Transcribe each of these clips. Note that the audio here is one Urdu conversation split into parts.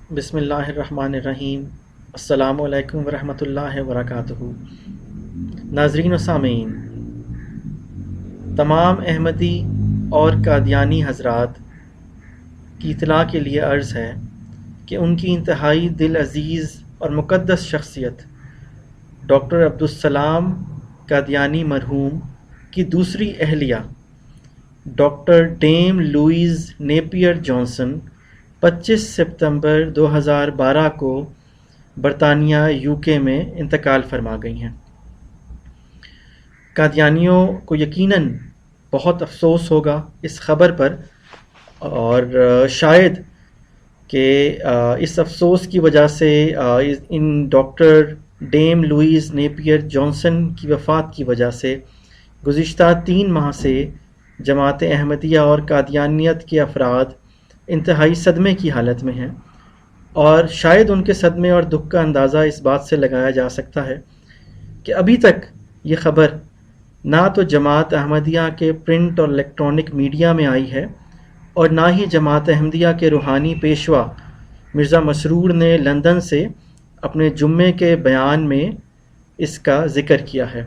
بسم اللہ الرحمن الرحیم۔ السلام علیکم ورحمۃ اللہ وبرکاتہ۔ ناظرین و سامعین، تمام احمدی اور قادیانی حضرات کی اطلاع کے لیے عرض ہے کہ ان کی انتہائی دل عزیز اور مقدس شخصیت ڈاکٹر عبدالسلام قادیانی مرحوم کی دوسری اہلیہ ڈاکٹر ڈیم لوئیز نیپیر جانسن 25 ستمبر 2012 کو برطانیہ UK میں انتقال فرما گئی ہیں۔ قادیانیوں کو یقیناً بہت افسوس ہوگا اس خبر پر، اور شاید کہ اس افسوس کی وجہ سے ان ڈاکٹر ڈیم لوئیز نیپیر جانسن کی وفات کی وجہ سے گزشتہ 3 ماہ سے جماعت احمدیہ اور قادیانیت کے افراد انتہائی صدمے کی حالت میں ہیں، اور شاید ان کے صدمے اور دکھ کا اندازہ اس بات سے لگایا جا سکتا ہے کہ ابھی تک یہ خبر نہ تو جماعت احمدیہ کے پرنٹ اور الیکٹرانک میڈیا میں آئی ہے، اور نہ ہی جماعت احمدیہ کے روحانی پیشوا مرزا مسرور نے لندن سے اپنے جمعے کے بیان میں اس کا ذکر کیا ہے۔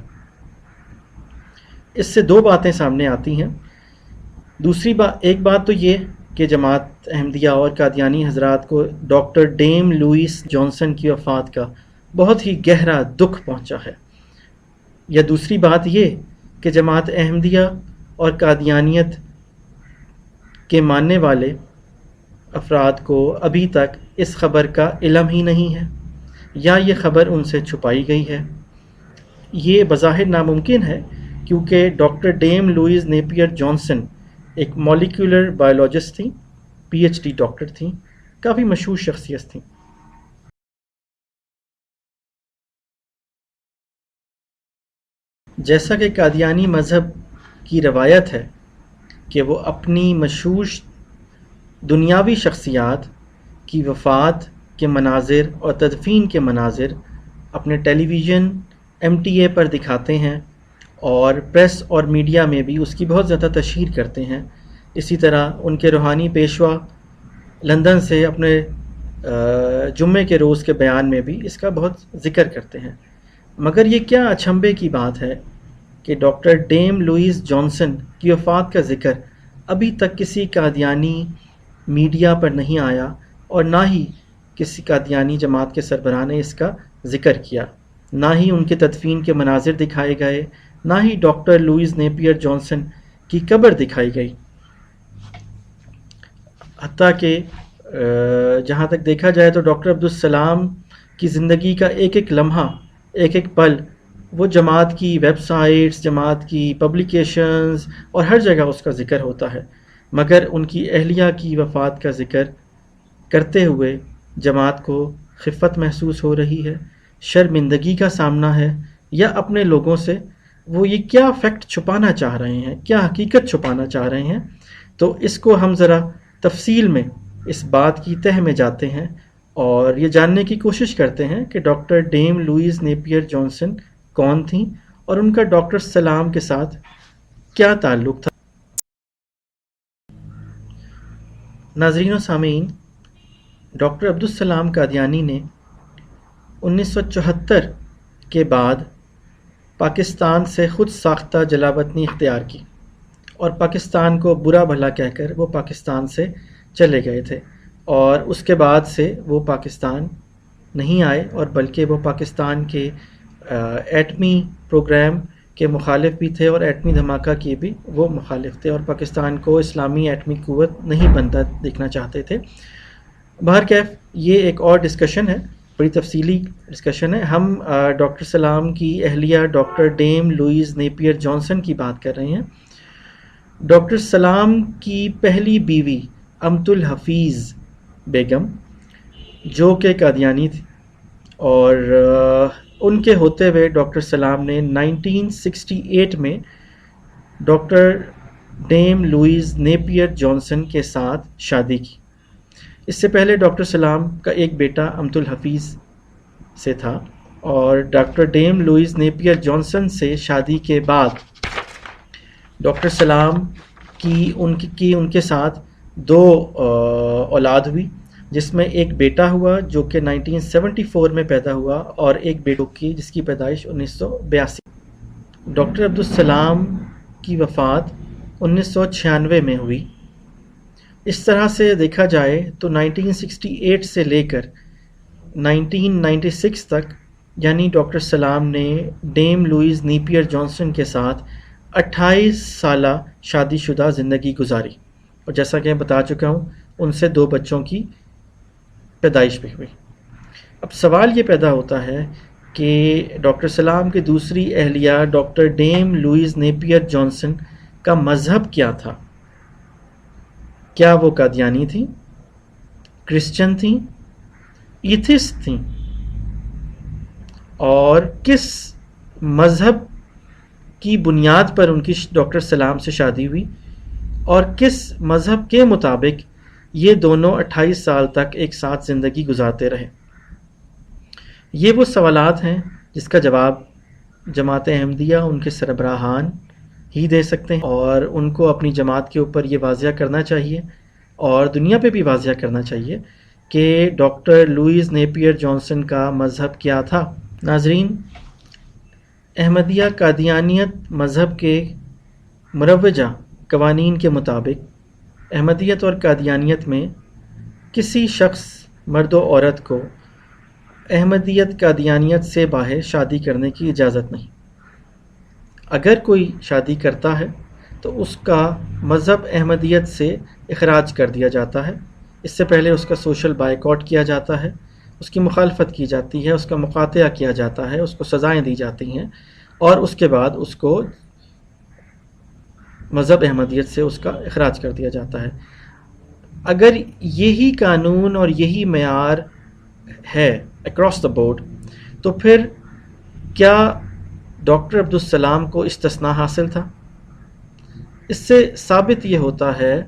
اس سے 2 باتیں سامنے آتی ہیں۔ ایک بات تو یہ کہ جماعت احمدیہ اور قادیانی حضرات کو ڈاکٹر ڈیم لوئیس جانسن کی وفات کا بہت ہی گہرا دکھ پہنچا ہے، یا دوسری بات یہ کہ جماعت احمدیہ اور قادیانیت کے ماننے والے افراد کو ابھی تک اس خبر کا علم ہی نہیں ہے، یا یہ خبر ان سے چھپائی گئی ہے۔ یہ بظاہر ناممکن ہے کیونکہ ڈاکٹر ڈیم لوئیز نیپیر جانسن ایک مولیکولر بایولوجسٹ تھیں، PhD ڈاکٹر تھیں، کافی مشہور شخصیت تھیں۔ جیسا کہ قادیانی مذہب کی روایت ہے کہ وہ اپنی مشہور دنیاوی شخصیات کی وفات کے مناظر اور تدفین کے مناظر اپنے ٹیلی ویژن MTA پر دکھاتے ہیں، اور پریس اور میڈیا میں بھی اس کی بہت زیادہ تشہیر کرتے ہیں۔ اسی طرح ان کے روحانی پیشوا لندن سے اپنے جمعے کے روز کے بیان میں بھی اس کا بہت ذکر کرتے ہیں۔ مگر یہ کیا اچنبھے کی بات ہے کہ ڈاکٹر ڈیم لوئیز جانسن کی وفات کا ذکر ابھی تک کسی قادیانی میڈیا پر نہیں آیا، اور نہ ہی کسی قادیانی جماعت کے سربراہ نے اس کا ذکر کیا، نہ ہی ان کے تدفین کے مناظر دکھائے گئے، نہ ہی ڈاکٹر لوئیز نیپیر جانسن کی قبر دکھائی گئی۔ حتیٰ کہ جہاں تک دیکھا جائے تو ڈاکٹر عبدالسلام کی زندگی کا ایک ایک لمحہ، ایک ایک پل وہ جماعت کی ویب سائٹس، جماعت کی پبلیکیشنز اور ہر جگہ اس کا ذکر ہوتا ہے، مگر ان کی اہلیہ کی وفات کا ذکر کرتے ہوئے جماعت کو خفت محسوس ہو رہی ہے، شرمندگی کا سامنا ہے، یا اپنے لوگوں سے وہ یہ کیا فیکٹ چھپانا چاہ رہے ہیں، کیا حقیقت چھپانا چاہ رہے ہیں۔ تو اس کو ہم ذرا تفصیل میں اس بات کی تہ میں جاتے ہیں اور یہ جاننے کی کوشش کرتے ہیں کہ ڈاکٹر ڈیم لوئیز نیپیر جانسن کون تھیں اور ان کا ڈاکٹر سلام کے ساتھ کیا تعلق تھا۔ ناظرین و سامعین، ڈاکٹر عبدالسلام قادیانی نے 1974 کے بعد پاکستان سے خود ساختہ جلا وطنی اختیار کی، اور پاکستان کو برا بھلا کہہ کر وہ پاکستان سے چلے گئے تھے، اور اس کے بعد سے وہ پاکستان نہیں آئے، اور بلکہ وہ پاکستان کے ایٹمی پروگرام کے مخالف بھی تھے، اور ایٹمی دھماکہ کے بھی وہ مخالف تھے، اور پاکستان کو اسلامی ایٹمی قوت نہیں بنتا دیکھنا چاہتے تھے۔ بہرکیف یہ ایک اور ڈسکشن ہے، بڑی تفصیلی ڈسکشن ہے۔ ہم ڈاکٹر سلام کی اہلیہ ڈاکٹر ڈیم لوئیز نیپیر جانسن کی بات کر رہے ہیں۔ ڈاکٹر سلام کی پہلی بیوی امت الحفیظ بیگم، جو کہ قادیانی تھی، اور ان کے ہوتے ہوئے ڈاکٹر سلام نے 1968 میں ڈاکٹر ڈیم لوئیز نیپیر جانسن کے ساتھ شادی کی۔ اس سے پہلے ڈاکٹر سلام کا ایک بیٹا امت الحفیظ سے تھا، اور ڈاکٹر ڈیم لوئیز نیپیر جانسن سے شادی کے بعد ڈاکٹر سلام کی ان کے ساتھ 2 اولاد ہوئی، جس میں ایک بیٹا ہوا جو کہ 1974 میں پیدا ہوا اور ایک بیٹو کی جس کی پیدائش 1982۔ ڈاکٹر عبدالسلام کی وفات 1996 میں ہوئی۔ اس طرح سے دیکھا جائے تو 1968 سے لے کر 1996 تک یعنی ڈاکٹر سلام نے ڈیم لوئز نیپیئر جانسن کے ساتھ 28 سالہ شادی شدہ زندگی گزاری، اور جیسا کہ میں بتا چکا ہوں ان سے 2 بچوں کی پیدائش بھی ہوئی۔ اب سوال یہ پیدا ہوتا ہے کہ ڈاکٹر سلام کی دوسری اہلیہ doctor Dame Louise Napier Johnson کا مذہب کیا تھا؟ کیا وہ قادیانی تھیں، کرسچن تھیں، ایتھسٹ تھیں، اور کس مذہب کی بنیاد پر ان کی ڈاکٹر سلام سے شادی ہوئی، اور کس مذہب کے مطابق یہ دونوں 28 سال تک ایک ساتھ زندگی گزارتے رہے؟ یہ وہ سوالات ہیں جس کا جواب جماعت احمدیہ ان کے سربراہان ہی دے سکتے ہیں، اور ان کو اپنی جماعت کے اوپر یہ واضح کرنا چاہیے اور دنیا پہ بھی واضح کرنا چاہیے کہ ڈاکٹر لوئز نیپیئر جانسن کا مذہب کیا تھا۔ ناظرین، احمدیہ قادیانیت مذہب کے مروجہ قوانین کے مطابق احمدیت اور قادیانیت میں کسی شخص مرد و عورت کو احمدیت قادیانیت سے باہر شادی کرنے کی اجازت نہیں۔ اگر کوئی شادی کرتا ہے تو اس کا مذہب احمدیت سے اخراج کر دیا جاتا ہے۔ اس سے پہلے اس کا سوشل بائیکاٹ کیا جاتا ہے، اس کی مخالفت کی جاتی ہے، اس کا مقاطعہ کیا جاتا ہے، اس کو سزائیں دی جاتی ہیں، اور اس کے بعد اس کو مذہب احمدیت سے اس کا اخراج کر دیا جاتا ہے۔ اگر یہی قانون اور یہی معیار ہے اکراس دا بورڈ، تو پھر کیا ڈاکٹر عبدالسلام کو استثناء حاصل تھا؟ اس سے ثابت یہ ہوتا ہے،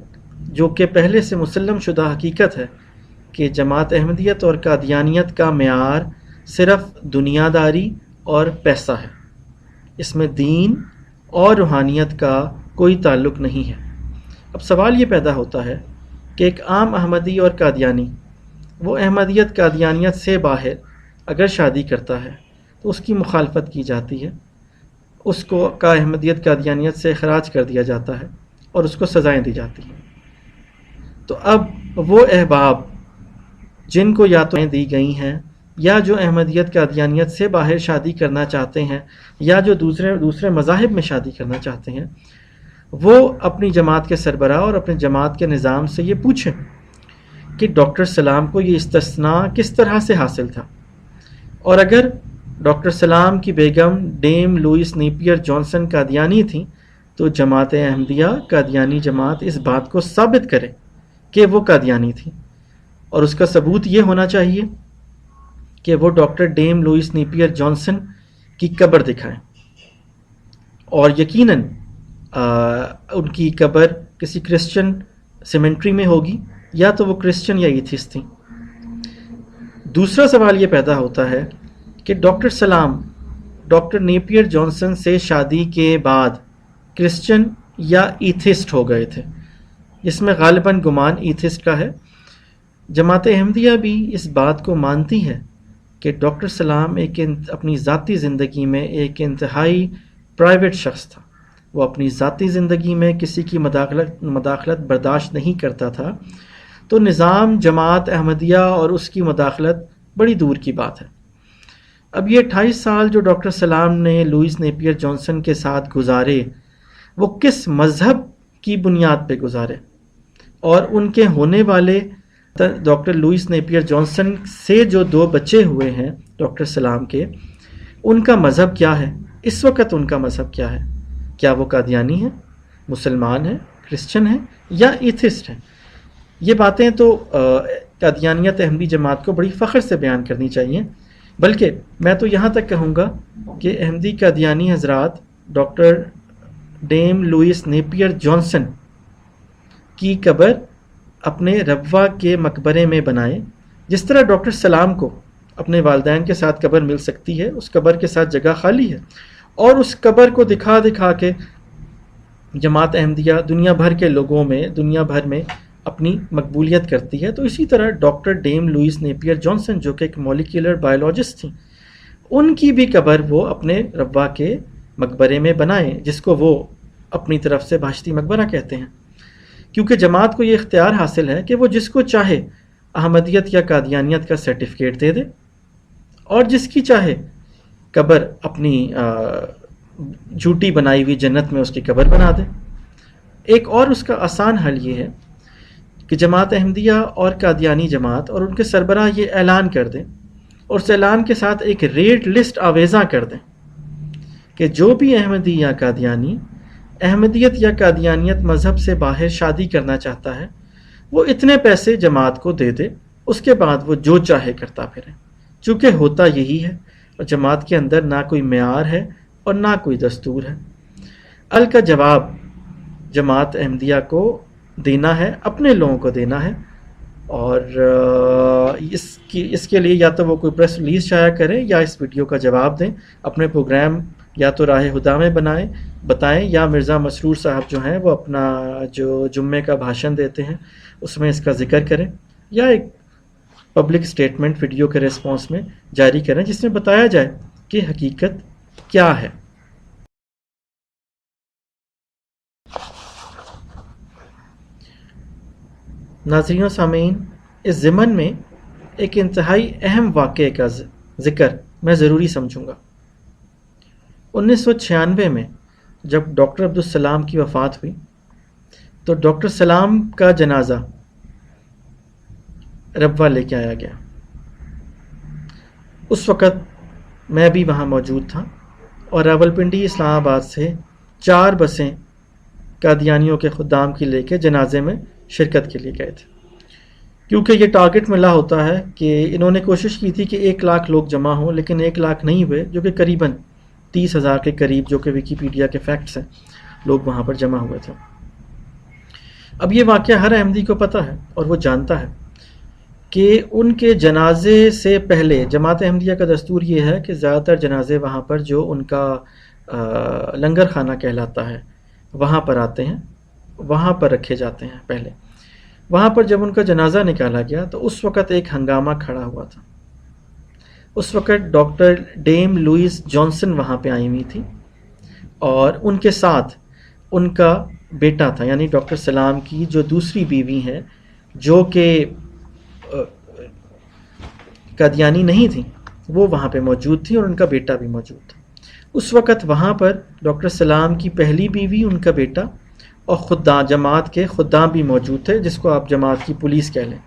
جو کہ پہلے سے مسلم شدہ حقیقت ہے، کہ جماعت احمدیت اور قادیانیت کا معیار صرف دنیا داری اور پیسہ ہے، اس میں دین اور روحانیت کا کوئی تعلق نہیں ہے۔ اب سوال یہ پیدا ہوتا ہے کہ ایک عام احمدی اور قادیانی وہ احمدیت قادیانیت سے باہر اگر شادی کرتا ہے تو اس کی مخالفت کی جاتی ہے، اس کو کا احمدیت قادیانیت سے اخراج کر دیا جاتا ہے اور اس کو سزائیں دی جاتی ہیں۔ تو اب وہ احباب جن کو یا تو دی گئی ہیں یا جو احمدیت قادیانیت سے باہر شادی کرنا چاہتے ہیں یا جو دوسرے مذاہب میں شادی کرنا چاہتے ہیں، وہ اپنی جماعت کے سربراہ اور اپنے جماعت کے نظام سے یہ پوچھیں کہ ڈاکٹر سلام کو یہ استثناء کس طرح سے حاصل تھا، اور اگر ڈاکٹر سلام کی بیگم Dame Louise Napier Johnson Qadiani تھیں تو جماعت احمدیہ قادیانی جماعت اس بات کو ثابت کرے کہ وہ قادیانی تھیں، اور اس کا ثبوت یہ ہونا چاہیے کہ وہ doctor Dame Louise Napier Johnson کی قبر دکھائیں، اور یقیناً ان کی قبر کسی کرسچن سیمنٹری میں ہوگی، یا تو وہ کرسچن یا ایتھسٹ تھیں۔ دوسرا سوال یہ پیدا ہوتا ہے کہ ڈاکٹر سلام ڈاکٹر نیپیئر جانسن سے شادی کے بعد کرسچن یا ایتھسٹ ہو گئے تھے، جس میں غالباً گمان ایتھسٹ کا ہے۔ جماعت احمدیہ بھی اس بات کو مانتی ہے کہ ڈاکٹر سلام اپنی ذاتی زندگی میں ایک انتہائی پرائیویٹ شخص تھا، وہ اپنی ذاتی زندگی میں کسی کی مداخلت برداشت نہیں کرتا تھا، تو نظام جماعت احمدیہ اور اس کی مداخلت بڑی دور کی بات ہے۔ اب یہ 28 سال جو ڈاکٹر سلام نے لوئس نیپیئر جانسن کے ساتھ گزارے، وہ کس مذہب کی بنیاد پہ گزارے، اور ان کے ہونے والے ڈاکٹر لوئس نیپیئر جانسن سے جو 2 بچے ہوئے ہیں ڈاکٹر سلام کے، ان کا مذہب کیا ہے؟ اس وقت ان کا مذہب کیا ہے؟ کیا وہ قادیانی ہیں، مسلمان ہیں، کرسچن ہیں، یا ایتھسٹ ہیں؟ یہ باتیں تو قادیانیت احمدی جماعت کو بڑی فخر سے بیان کرنی چاہیے، بلکہ میں تو یہاں تک کہوں گا کہ احمدی قادیانی حضرات doctor Dame Louise Napier Johnson کی قبر اپنے ربوہ کے مقبرے میں بنائیں، جس طرح ڈاکٹر سلام کو اپنے والدین کے ساتھ قبر مل سکتی ہے، اس قبر کے ساتھ جگہ خالی ہے، اور اس قبر کو دکھا کے جماعت احمدیہ دنیا بھر کے لوگوں میں، دنیا بھر میں اپنی مقبولیت کرتی ہے. تو اسی طرح doctor Dame Louise Napier Johnson جو کہ ایک مولیکولر بایولوجسٹ تھیں، ان کی بھی قبر وہ اپنے ربوہ کے مقبرے میں بنائیں، جس کو وہ اپنی طرف سے بہشتی مقبرہ کہتے ہیں. کیونکہ جماعت کو یہ اختیار حاصل ہے کہ وہ جس کو چاہے احمدیت یا قادیانیت کا سرٹیفکیٹ دے دے اور جس کی چاہے قبر اپنی جھوٹی بنائی ہوئی جنت میں اس کی قبر بنا دے. ایک اور اس کا آسان حل یہ ہے کہ جماعت احمدیہ اور قادیانی جماعت اور ان کے سربراہ یہ اعلان کر دیں اور اس اعلان کے ساتھ ایک ریٹ لسٹ آویزاں کر دیں کہ جو بھی احمدی یا قادیانی احمدیت یا قادیانیت مذہب سے باہر شادی کرنا چاہتا ہے وہ اتنے پیسے جماعت کو دے دے، اس کے بعد وہ جو چاہے کرتا پھرے. چونکہ ہوتا یہی ہے اور جماعت کے اندر نہ کوئی معیار ہے اور نہ کوئی دستور ہے. ال کا جواب جماعت احمدیہ کو دینا ہے، اپنے لوگوں کو دینا ہے، اور اس کے لیے یا تو وہ کوئی پریس ریلیز شائع کریں یا اس ویڈیو کا جواب دیں. اپنے پروگرام یا تو راہ ہدا میں بتائیں یا مرزا مسرور صاحب جو ہیں وہ اپنا جو جمعے کا بھاشن دیتے ہیں اس میں اس کا ذکر کریں، یا ایک پبلک سٹیٹمنٹ ویڈیو کے ریسپانس میں جاری کریں جس میں بتایا جائے کہ حقیقت کیا ہے. ناظرین و سامعین، اس ضمن میں ایک انتہائی اہم واقعے کا ذکر میں ضروری سمجھوں گا. 1996 میں جب ڈاکٹر عبدالسلام کی وفات ہوئی تو ڈاکٹر سلام کا جنازہ ربوہ لے کے آیا گیا. اس وقت میں بھی وہاں موجود تھا اور راولپنڈی اسلام آباد سے 4 بسیں قادیانیوں کے خدام کی لے کے جنازے میں شرکت کے لیے گئے تھے. کیونکہ یہ ٹارگٹ ملا ہوتا ہے کہ انہوں نے کوشش کی تھی کہ 1 لاکھ لوگ جمع ہوں، لیکن 1 لاکھ نہیں ہوئے، جو کہ قریباً 30,000 کے قریب، جو کہ ویکیپیڈیا کے فیکٹس ہیں، لوگ وہاں پر جمع ہوئے تھے. اب یہ واقعہ ہر احمدی کو پتہ ہے اور وہ جانتا ہے کہ ان کے جنازے سے پہلے جماعت احمدیہ کا دستور یہ ہے کہ زیادہ تر جنازے وہاں پر جو ان کا لنگر خانہ کہلاتا ہے وہاں پر آتے ہیں، وہاں پر رکھے جاتے ہیں. پہلے وہاں پر جب ان کا جنازہ نکالا گیا تو اس وقت ایک ہنگامہ کھڑا ہوا تھا. اس وقت ڈاکٹر ڈیم لوئس جانسن وہاں پہ آئی ہوئی تھی اور ان کے ساتھ ان کا بیٹا تھا، یعنی ڈاکٹر سلام کی جو دوسری بیوی ہیں جو کہ قادیانی نہیں تھیں، وہ وہاں پہ موجود تھی اور ان کا بیٹا بھی موجود تھا. اس وقت وہاں پر ڈاکٹر سلام کی پہلی بیوی، ان کا بیٹا اور خدام، جماعت کے خدام بھی موجود تھے، جس کو آپ جماعت کی پولیس کہہ لیں.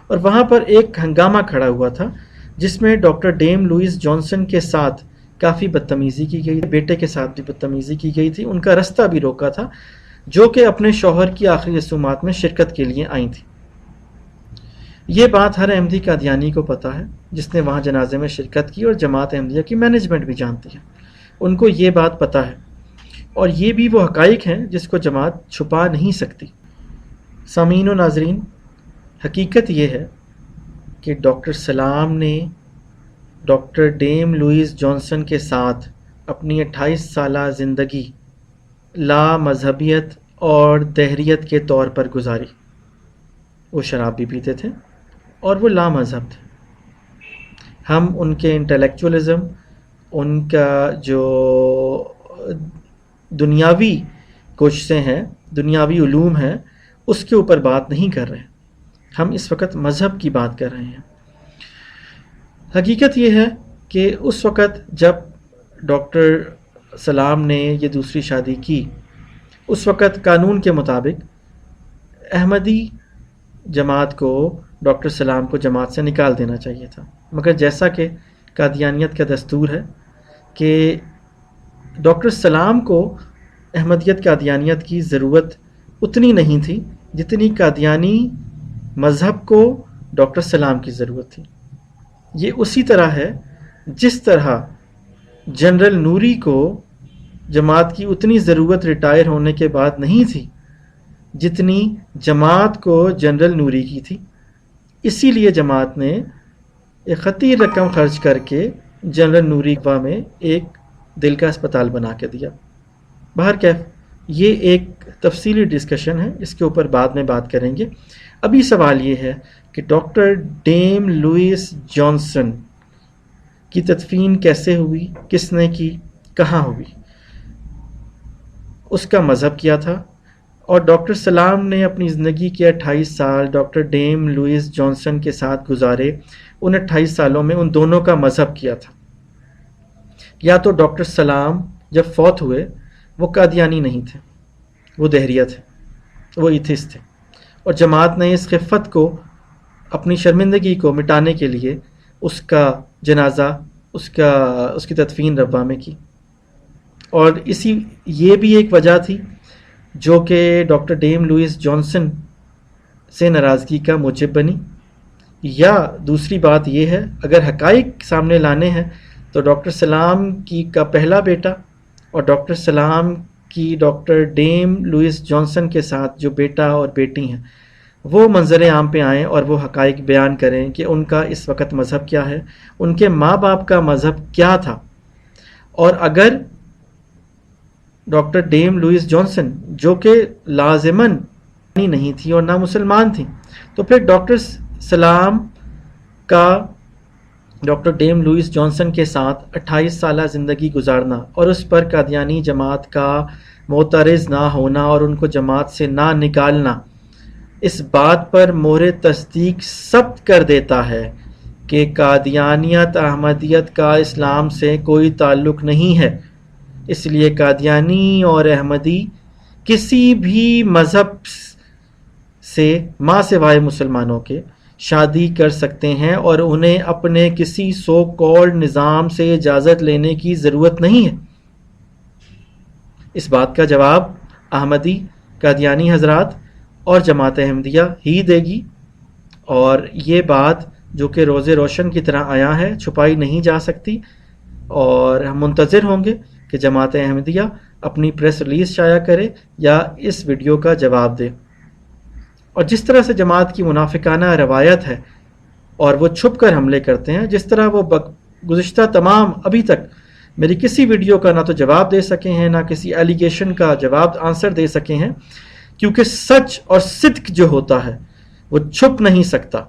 اور وہاں پر ایک ہنگامہ کھڑا ہوا تھا جس میں ڈاکٹر ڈیم لوئس جانسن کے ساتھ کافی بدتمیزی کی گئی، بیٹے کے ساتھ بھی بدتمیزی کی گئی تھی. ان کا رستہ بھی روکا تھا، جو کہ اپنے شوہر کی آخری رسومات میں شرکت کے لیے آئی تھی. یہ بات ہر احمدی قادیانی کو پتہ ہے جس نے وہاں جنازے میں شرکت کی، اور جماعت احمدیہ کی مینجمنٹ بھی جانتی ہے. ان کو یہ بات پتہ ہے اور یہ بھی وہ حقائق ہیں جس کو جماعت چھپا نہیں سکتی. سامعین و ناظرین، حقیقت یہ ہے کہ ڈاکٹر سلام نے ڈاکٹر ڈیم لوئس جانسن کے ساتھ اپنی 28 سالہ زندگی لا مذہبیت اور دہریت کے طور پر گزاری. وہ شراب بھی پیتے تھے اور وہ لا مذہب تھے. ہم ان کے انٹلیکچوئلزم، ان کا جو دنیاوی کوششیں ہیں، دنیاوی علوم ہیں، اس کے اوپر بات نہیں کر رہے. ہم اس وقت مذہب کی بات کر رہے ہیں. حقیقت یہ ہے کہ اس وقت جب ڈاکٹر سلام نے یہ دوسری شادی کی، اس وقت قانون کے مطابق احمدی جماعت کو ڈاکٹر سلام کو جماعت سے نکال دینا چاہیے تھا. مگر جیسا کہ قادیانیت کا دستور ہے کہ ڈاکٹر سلام کو احمدیت قادیانیت کی ضرورت اتنی نہیں تھی جتنی قادیانی مذہب کو ڈاکٹر سلام کی ضرورت تھی. یہ اسی طرح ہے جس طرح جنرل نوری کو جماعت کی اتنی ضرورت ریٹائر ہونے کے بعد نہیں تھی جتنی جماعت کو جنرل نوری کی تھی. اسی لیے جماعت نے ایک خطیر رقم خرچ کر کے جنرل نوری میں ایک دل کا اسپتال بنا کے دیا. بہرکیف یہ ایک تفصیلی ڈسکشن ہے، اس کے اوپر بعد میں بات کریں گے۔ ابھی سوال یہ ہے کہ ڈاکٹر ڈیم لوئس جانسن کی تدفین کیسے ہوئی، کس نے کی، کہاں ہوئی، اس کا مذہب کیا تھا، اور ڈاکٹر سلام نے اپنی زندگی کے 28 سال ڈاکٹر ڈیم لوئس جانسن کے ساتھ گزارے، ان 28 سالوں میں ان دونوں کا مذہب کیا تھا۔ یا تو ڈاکٹر سلام جب فوت ہوئے وہ قادیانی نہیں تھے، وہ دہریہ تھے، وہ ایتھسٹ تھے، اور جماعت نے اس خفت کو، اپنی شرمندگی کو مٹانے کے لیے اس کا جنازہ، اس کی تدفین ربوہ میں کی۔ اور یہ بھی ایک وجہ تھی جو کہ ڈاکٹر ڈیم لوئس جانسن سے ناراضگی کا موجب بنی۔ یا دوسری بات یہ ہے، اگر حقائق سامنے لانے ہیں تو ڈاکٹر سلام کا پہلا بیٹا اور ڈاکٹر سلام کی ڈاکٹر ڈیم لوئس جانسن کے ساتھ جو بیٹا اور بیٹی ہیں وہ منظر عام پہ آئیں اور وہ حقائق بیان کریں کہ ان کا اس وقت مذہب کیا ہے، ان کے ماں باپ کا مذہب کیا تھا۔ اور اگر ڈاکٹر ڈیم لوئس جانسن جو کہ لازماً نہیں تھی اور نہ مسلمان تھی، تو پھر ڈاکٹر سلام کا ڈاکٹر ڈیم لوئس جانسن کے ساتھ 28 سالہ زندگی گزارنا اور اس پر قادیانی جماعت کا معترض نہ ہونا اور ان کو جماعت سے نہ نکالنا، اس بات پر مہر تصدیق ثبت کر دیتا ہے کہ قادیانیت احمدیت کا اسلام سے کوئی تعلق نہیں ہے۔ اس لیے قادیانی اور احمدی کسی بھی مذہب سے ماں سوائے مسلمانوں کے شادی کر سکتے ہیں اور انہیں اپنے کسی سو کالڈ نظام سے اجازت لینے کی ضرورت نہیں ہے۔ اس بات کا جواب احمدی، قادیانی حضرات اور جماعت احمدیہ ہی دے گی، اور یہ بات جو کہ روز روشن کی طرح آیا ہے، چھپائی نہیں جا سکتی، اور ہم منتظر ہوں گے کہ جماعت احمدیہ اپنی پریس ریلیز شائع کرے یا اس ویڈیو کا جواب دے۔ اور جس طرح سے جماعت کی منافقانہ روایت ہے اور وہ چھپ کر حملے کرتے ہیں، جس طرح وہ گزشتہ تمام ابھی تک میری کسی ویڈیو کا نہ تو جواب دے سکے ہیں، نہ کسی ایلیگیشن کا جواب آنسر دے سکے ہیں، کیونکہ سچ اور صدق جو ہوتا ہے وہ چھپ نہیں سکتا۔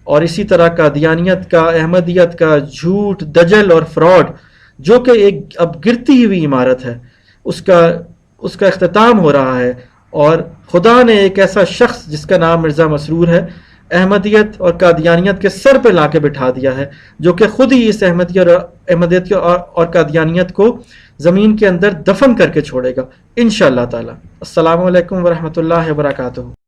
اور اسی طرح قادیانیت کا، احمدیت کا جھوٹ، دجل اور فراڈ جو کہ ایک اب گرتی ہوئی عمارت ہے، اس کا اختتام ہو رہا ہے، اور خدا نے ایک ایسا شخص جس کا نام مرزا مسرور ہے احمدیت اور قادیانیت کے سر پہ لا کے بٹھا دیا ہے، جو کہ خود ہی اس احمدیت اور قادیانیت کو زمین کے اندر دفن کر کے چھوڑے گا انشاءاللہ تعالی۔ السلام علیکم ورحمۃ اللہ وبرکاتہ۔